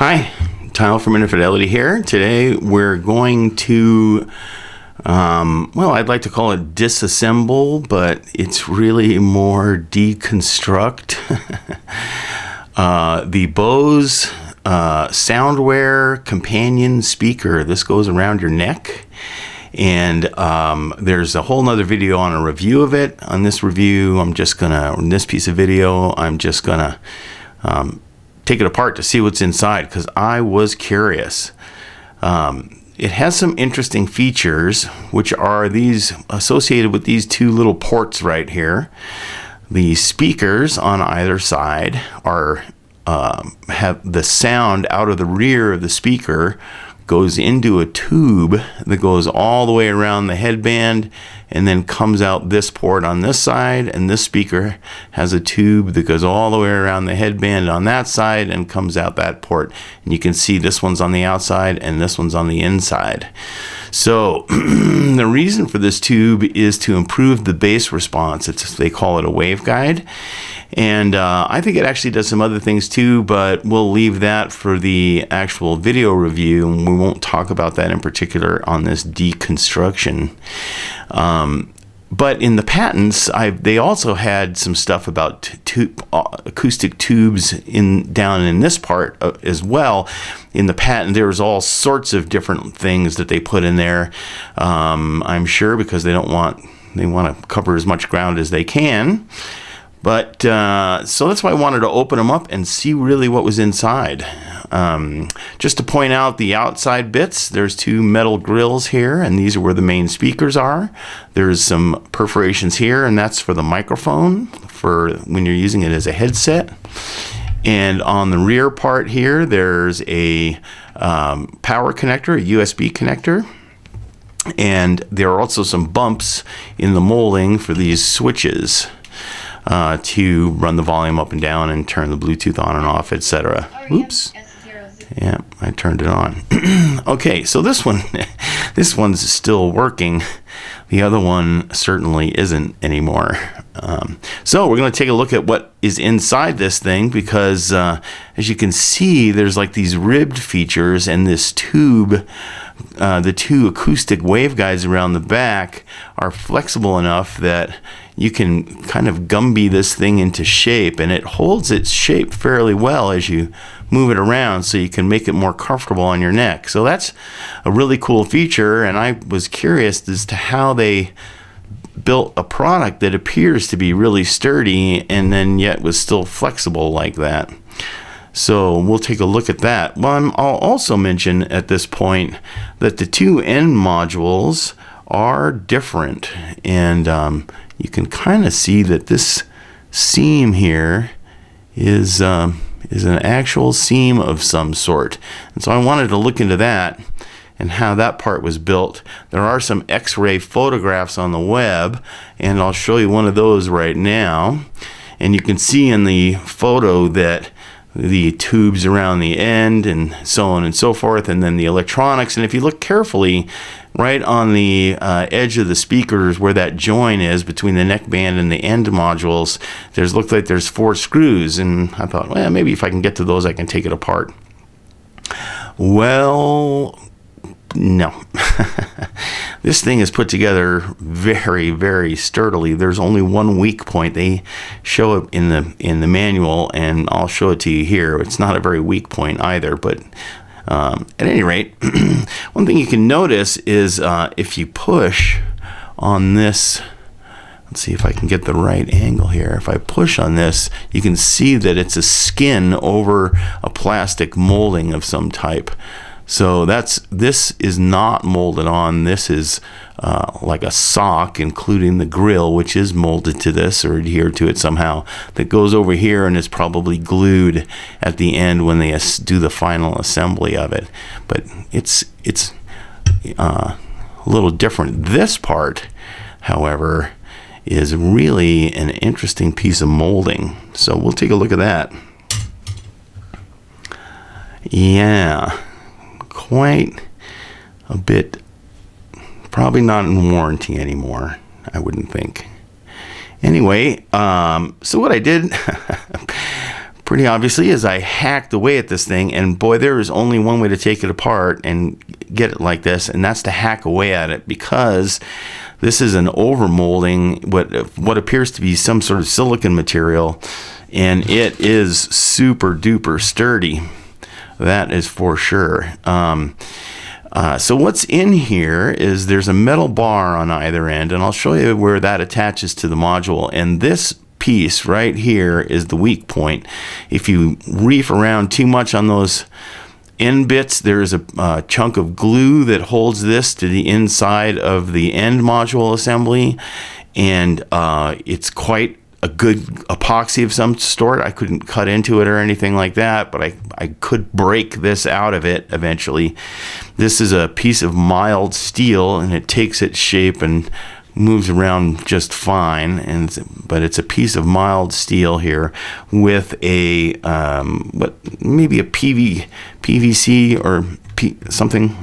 Hi, Tile from Infidelity here. Today we're going to, well, I'd like to call it disassemble, but it's really more deconstruct. The Bose SoundWear companion speaker. This goes around your neck. And there's a whole nother video on a review of it. On this review, in this piece of video, I'm just gonna take it apart to see what's inside, because I was curious. It has some interesting features, which are these associated with these two little ports right here. The speakers on either side are have the sound out of the rear of the speaker goes into a tube that goes all the way around the headband and then comes out this port on this side, and this speaker has a tube that goes all the way around the headband on that side and comes out that port. And you can see this one's on the outside and this one's on the inside. So the reason for this tube is to improve the bass response. They call it a waveguide. And I think it actually does some other things too, but we'll leave that for the actual video review, and we won't talk about that in particular on this deconstruction. But in the patents, they also had some stuff about acoustic tubes down in this part as well. In the patent, there's all sorts of different things that they put in there. I'm sure because they want to cover as much ground as they can. But so that's why I wanted to open them up and see really what was inside. Just to point out the outside bits, there's two metal grills here, and these are where the main speakers are. There's some perforations here, and that's for the microphone, for when you're using it as a headset. And on the rear part here, there's a power connector, a USB connector. And there are also some bumps in the molding for these switches. To run the volume up and down and turn the Bluetooth on and off, etc. Oops. Yeah, I turned it on. Okay, so this one's still working. The other one certainly isn't anymore. So we're going to take a look at what is inside this thing, because as you can see, there's like these ribbed features, and this tube, the two acoustic waveguides around the back are flexible enough that you can kind of Gumby this thing into shape, and it holds its shape fairly well as you move it around, so you can make it more comfortable on your neck. So that's a really cool feature, and I was curious as to how they built a product that appears to be really sturdy and then yet was still flexible like that. So we'll take a look at that. Well, I'll also mention at this point that the two end modules are different, and you can kind of see that this seam here is an actual seam of some sort. And so I wanted to look into that and how that part was built. There are some X-ray photographs on the web, and I'll show you one of those right now. And you can see in the photo that the tubes around the end and so on and so forth, and then the electronics. And if you look carefully, right on the edge of the speakers where that join is between the neckband and the end modules, looks like there's 4 screws. And I thought, well, maybe if I can get to those, I can take it apart. Well, no. This thing is put together very, very sturdily. There's only one weak point. They show it in the manual, and I'll show it to you here. It's not a very weak point either, but at any rate, one thing you can notice is if you push on this, let's see if I can get the right angle here. If I push on this, you can see that it's a skin over a plastic molding of some type. So this is not molded on. This is like a sock, including the grill, which is molded to this or adhered to it somehow, that goes over here and is probably glued at the end when they do the final assembly of it. But it's a little different. This part, however, is really an interesting piece of molding. So we'll take a look at that. Yeah. Quite a bit, probably not in warranty anymore, I wouldn't think. Anyway, so what I did, pretty obviously, as I hacked away at this thing, and boy, there is only one way to take it apart and get it like this, and that's to hack away at it, because this is an overmolding, what appears to be some sort of silicon material, and it is super duper sturdy. That is for sure. So what's in here is there's a metal bar on either end, and I'll show you where that attaches to the module. And this piece right here is the weak point. If you reef around too much on those end bits, there's a chunk of glue that holds this to the inside of the end module assembly, and it's quite a good epoxy of some sort. I couldn't cut into it or anything like that, but I could break this out of it eventually. This is a piece of mild steel, and it takes its shape and moves around just fine, but it's a piece of mild steel here with a maybe a PVC or something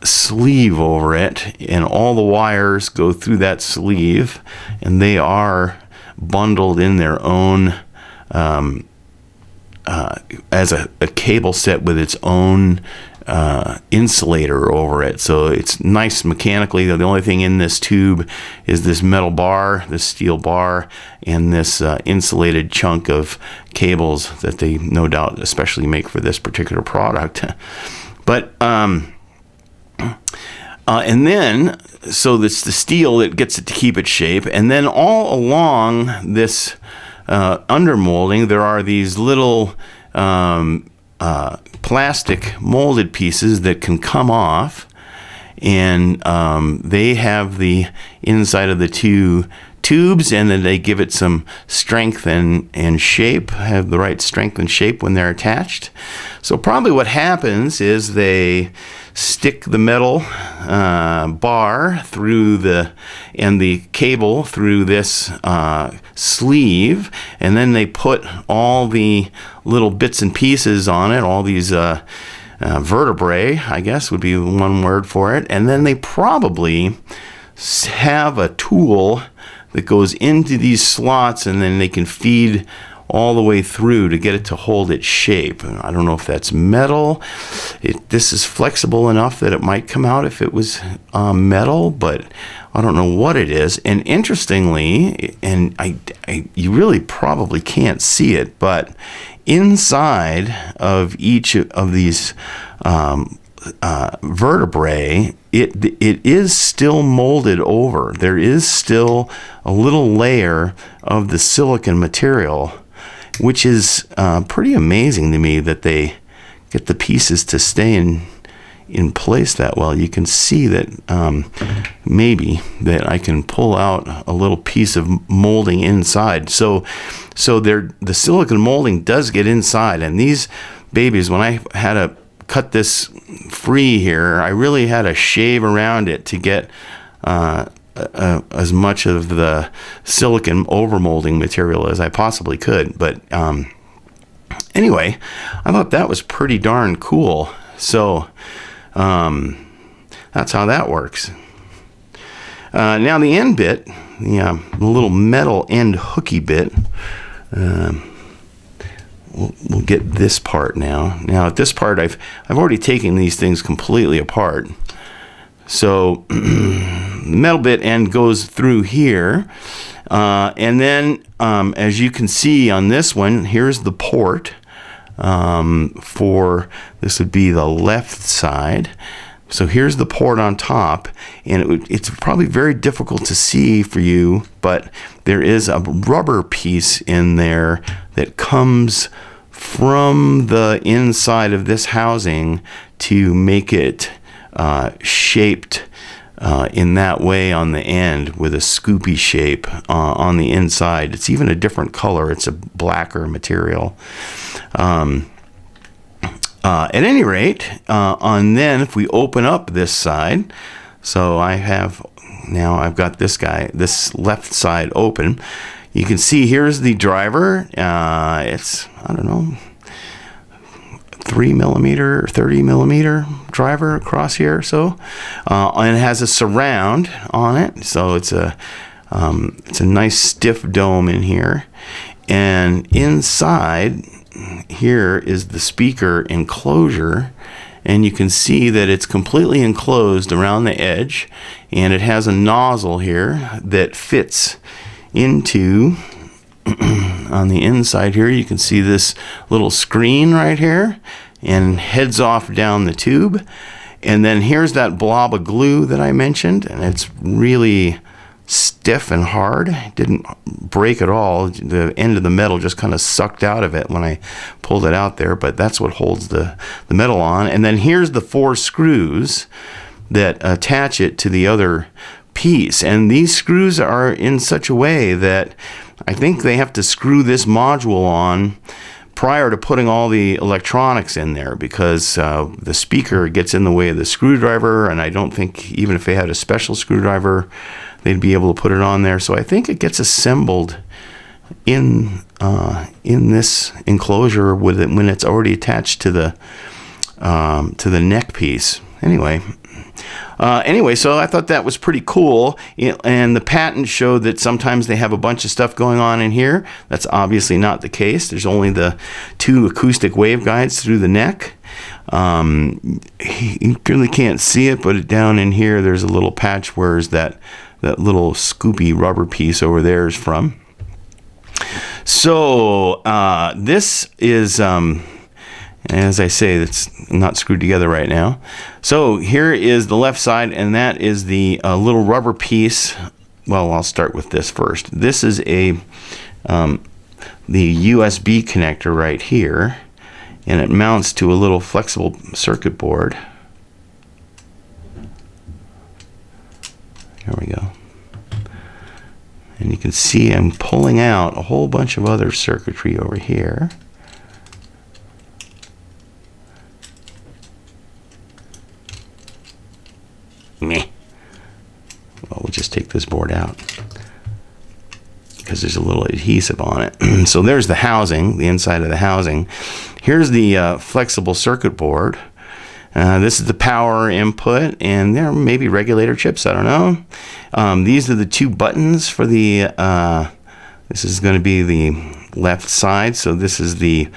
sleeve over it, and all the wires go through that sleeve, and they are bundled in their own as a cable set with its own insulator over it. So it's nice mechanically. The only thing in this tube is this metal bar, this steel bar, and this insulated chunk of cables that they no doubt especially make for this particular product. But and then, so it's the steel that gets it to keep its shape, and then all along this undermolding there are these little plastic molded pieces that can come off, and they have the inside of the two tubes, and then they give it some strength and shape, have the right strength and shape when they're attached. So probably what happens is they stick the metal bar through and the cable through this sleeve, and then they put all the little bits and pieces on it, all these vertebrae, I guess would be one word for it, and then they probably have a tool that goes into these slots, and then they can feed all the way through to get it to hold its shape. I don't know if that's metal. This is flexible enough that it might come out if it was metal, but I don't know what it is. And interestingly, and you really probably can't see it, but inside of each of these vertebrae, it is still molded over. There is still a little layer of the silicon material, which is pretty amazing to me that they get the pieces to stay in place that well. You can see that maybe that I can pull out a little piece of molding inside. So the silicon molding does get inside, and these babies, when I had to cut this free here, I really had to shave around it to get as much of the silicon overmolding material as I possibly could. But anyway, I thought that was pretty darn cool. So that's how that works. Now the end bit, the little metal end hooky bit, we'll get this part now. Now at this part, I've already taken these things completely apart. So the metal bit end goes through here, and then as you can see on this one, here's the port for this would be the left side. So here's the port on top, and it's probably very difficult to see for you, but there is a rubber piece in there that comes from the inside of this housing to make it shaped in that way on the end with a scoopy shape on the inside. It's even a different color. It's a blacker material. At any rate, and then if we open up this side, so I've got this left side open. You can see here's the driver. It's, I don't know, 3mm or 30mm driver across here, so and it has a surround on it, so it's a nice stiff dome in here. And inside here is the speaker enclosure, and you can see that it's completely enclosed around the edge, and it has a nozzle here that fits into on the inside here. You can see this little screen right here and heads off down the tube. And then here's that blob of glue that I mentioned, and it's really stiff and hard. It didn't break at all. The end of the metal just kind of sucked out of it when I pulled it out there, but that's what holds the metal on. And then here's the 4 screws that attach it to the other piece, and these screws are in such a way that I think they have to screw this module on prior to putting all the electronics in there, because the speaker gets in the way of the screwdriver, and I don't think even if they had a special screwdriver they'd be able to put it on there. So I think it gets assembled in this enclosure with it when it's already attached to the neck piece. Anyway, so I thought that was pretty cool, and the patent showed that sometimes they have a bunch of stuff going on in here. That's obviously not the case. There's only the 2 acoustic waveguides through the neck. You really can't see it, but down in here there's a little patch where that little scoopy rubber piece over there is from. So this is as I say, it's not screwed together right now. So here is the left side, and that is the little rubber piece. Well, I'll start with this first. This is the USB connector right here, and it mounts to a little flexible circuit board. There we go. And you can see I'm pulling out a whole bunch of other circuitry over here. Meh. Well, we'll just take this board out because there's a little adhesive on it. So there's the housing, the inside of the housing. Here's the flexible circuit board. This is the power input, and there may be regulator chips, I don't know. These are the 2 buttons for the, this is going to be the left side, so this is the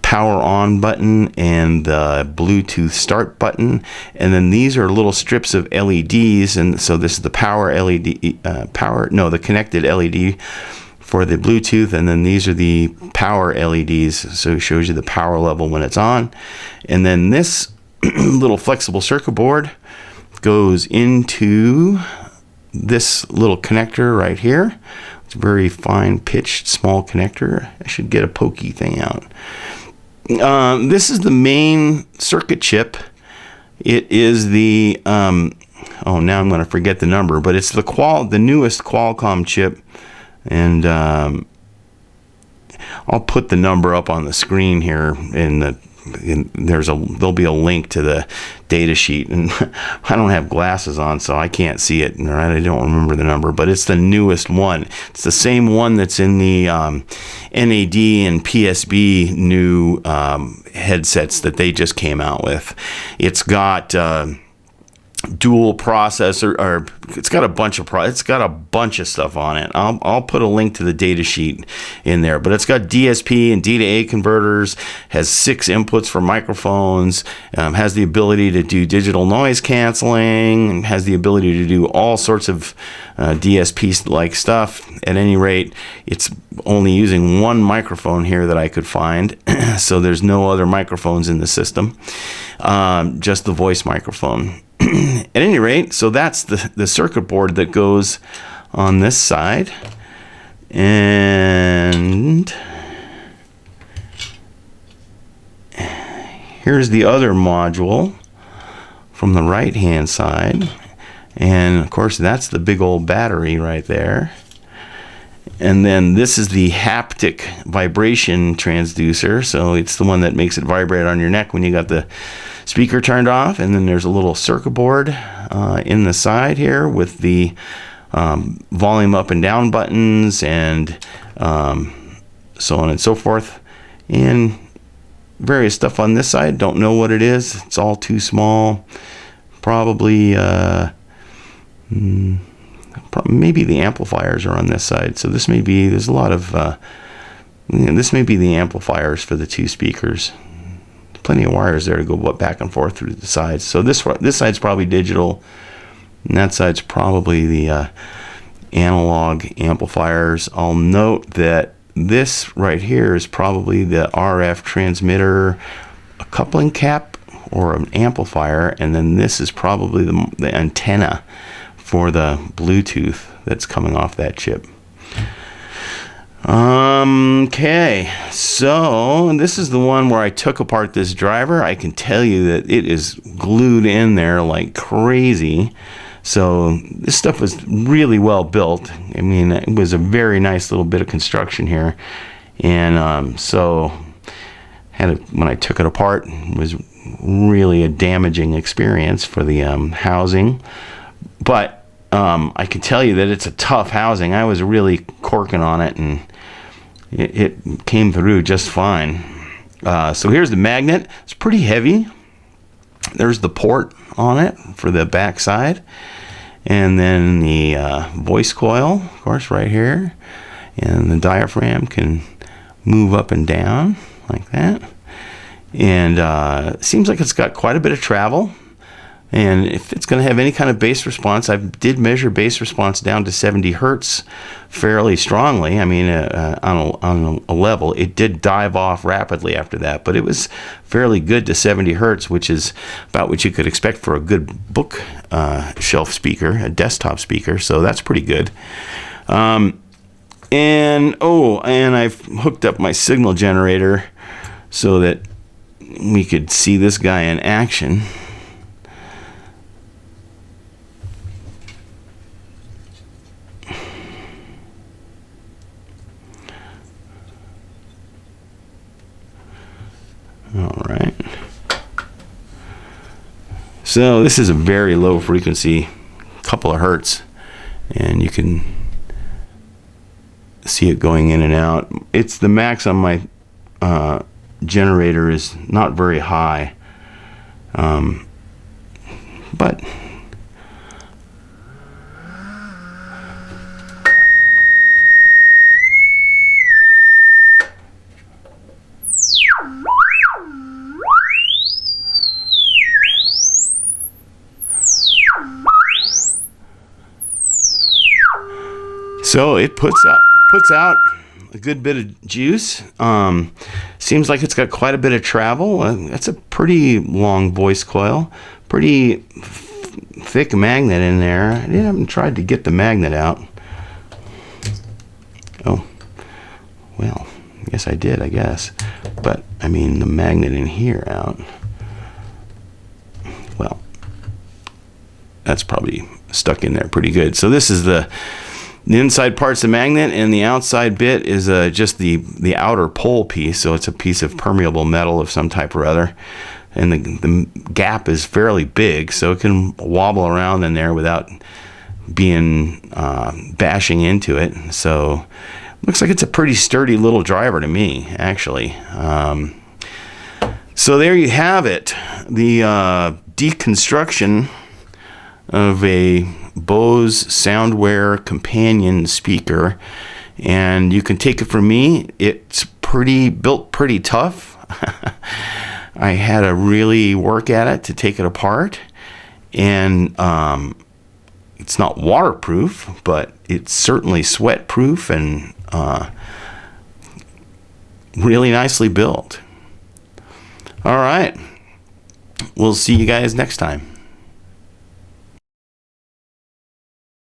power on button and the Bluetooth start button, and then these are little strips of LEDs, and so this is the power LED, the connected LED for the Bluetooth, and then these are the power LEDs, so it shows you the power level when it's on. And then this little flexible circuit board goes into this little connector right here. It's a very fine pitched small connector. I should get a pokey thing out. This is the main circuit chip. It is the now I'm going to forget the number, but it's the newest Qualcomm chip. And I'll put the number up on the screen here, there'll be a link to the data sheet, and I don't have glasses on, so I can't see it, and I don't remember the number, but it's the newest one. It's the same one that's in the NAD and PSB new headsets that they just came out with. It's got dual processor, or it's got a bunch of stuff on it. I'll put a link to the data sheet in there, but it's got DSP and D to A converters, has 6 inputs for microphones, has the ability to do digital noise canceling, and has the ability to do all sorts of DSP like stuff. At any rate, it's only using 1 microphone here that I could find, so there's no other microphones in the system, just the voice microphone. At any rate, so that's the circuit board that goes on this side. And here's the other module from the right hand side. And of course, that's the big old battery right there. And then this is the haptic vibration transducer. So it's the one that makes it vibrate on your neck when you got the speaker turned off. And then there's a little circuit board in the side here with the volume up and down buttons and so on and so forth. And various stuff on this side. Don't know what it is. It's all too small. Probably maybe the amplifiers are on this side. So this may be, there's a lot of, this may be the amplifiers for the two speakers. Plenty of wires there to go back and forth through the sides. So this side's probably digital, and that side's probably the analog amplifiers. I'll note that this right here is probably the RF transmitter, a coupling cap, or an amplifier, and then this is probably the antenna for the Bluetooth that's coming off that chip. Okay, so this is the one where I took apart this driver. I can tell you that it is glued in there like crazy. So this stuff was really well built. I mean, it was a very nice little bit of construction here. And so when I took it apart, it was really a damaging experience for the housing. But I can tell you that it's a tough housing. I was really corking on it, and it came through just fine. So here's the magnet. It's pretty heavy. There's the port on it for the back side, and then the voice coil, of course, right here, and the diaphragm can move up and down like that. And it seems like it's got quite a bit of travel. And if it's going to have any kind of bass response, I did measure bass response down to 70 hertz fairly strongly. I mean, on a level, it did dive off rapidly after that, but it was fairly good to 70 hertz, which is about what you could expect for a good book shelf speaker, a desktop speaker. So that's pretty good. And I've hooked up my signal generator so that we could see this guy in action. All right. So this is a very low frequency, couple of hertz, and you can see it going in and out. It's the max on my generator is not very high, but so it puts out a good bit of juice. Seems like it's got quite a bit of travel. That's a pretty long voice coil, pretty thick magnet in there. I haven't tried to get the magnet out. Oh, well, I guess I did, I guess. But I mean, the magnet in here out. Well, that's probably stuck in there pretty good. So this is the inside part's the magnet, and the outside bit is just the outer pole piece. So it's a piece of permeable metal of some type or other, and the gap is fairly big, so it can wobble around in there without being bashing into it. So looks like it's a pretty sturdy little driver to me, actually. So there you have it, the deconstruction of a Bose SoundWear companion speaker, and you can take it from me. It's built pretty tough. I had to really work at it to take it apart, and it's not waterproof, but it's certainly sweat proof and really nicely built. All right, we'll see you guys next time.